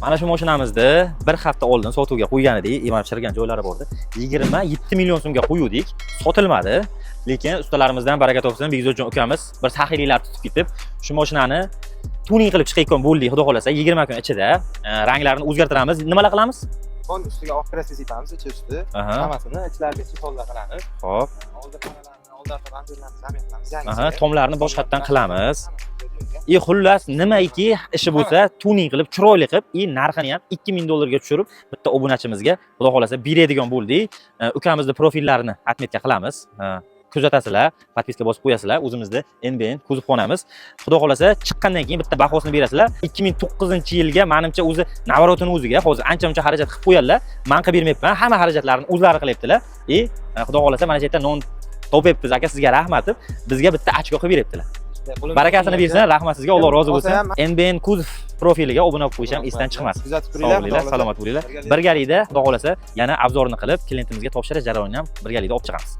Mana shu mashinamizni bir hafta oldin sotuvga qo'ygan edik, emas pishirgan joylari bor edi. 27 million so'mga qo'ydik, sotilmadi. Lekin ustalarimizdan baraka topsin, Begzodjon ukamiz bir saxiyliklar tutib ketib, shu mashinani tuning qilib chiqayotgan bo'ldik, xudo xolasa 20 kun ichida ranglarini o'zgartiramiz. Nimalar qilamiz? Fon ustiga oq kraska sepamiz, ichi-usti. Hammasini ichlariga chexollar qilamiz. Xo'p. Oldi panalarni, oldi ramzlarni zamin qilamiz. Yangi. Tomlarni boshqatdan qilamiz. Xullas nimaiki ishi bo'lsa, tuning qilib, chiroyli qilib, narxini ham 2000 dollarga tushirib, bitta obunachimizga xudo xolasa beradigan bo'ldik. Ukamizni profillarini atmetga qilamiz. Kuzatasizlar, podpiska bosib qo'yasizlar, o'zimizda NBN kuzovxonamiz. Xudo xolasa chiqqandan keyin bitta bahosini berasizlar. 2009-yilga menimcha o'zi navarotini o'ziga hozir ancha-muncha xarajat qilib qo'yganlar. Men qilib bermayapman, hamma xarajatlarini o'zlari qilyaptilar. Xudo xolasa mana shu yerda non topyapmiz aka, sizga rahmat deb bizga bitta ochko qilib beryaptilar. Barakasini bersin, rahmat sizga, Alloh rozi bo'lsin. NBN kuzov profiliga obuna bo'lib qo'yish ham esdan chiqmas. Kuzatib turinglar, salomat bo'linglar. Birgalikda xudo xolasa yana obzorni qilib, klientimizga topshirish jarayonini ham birgalikda olib chiqamiz.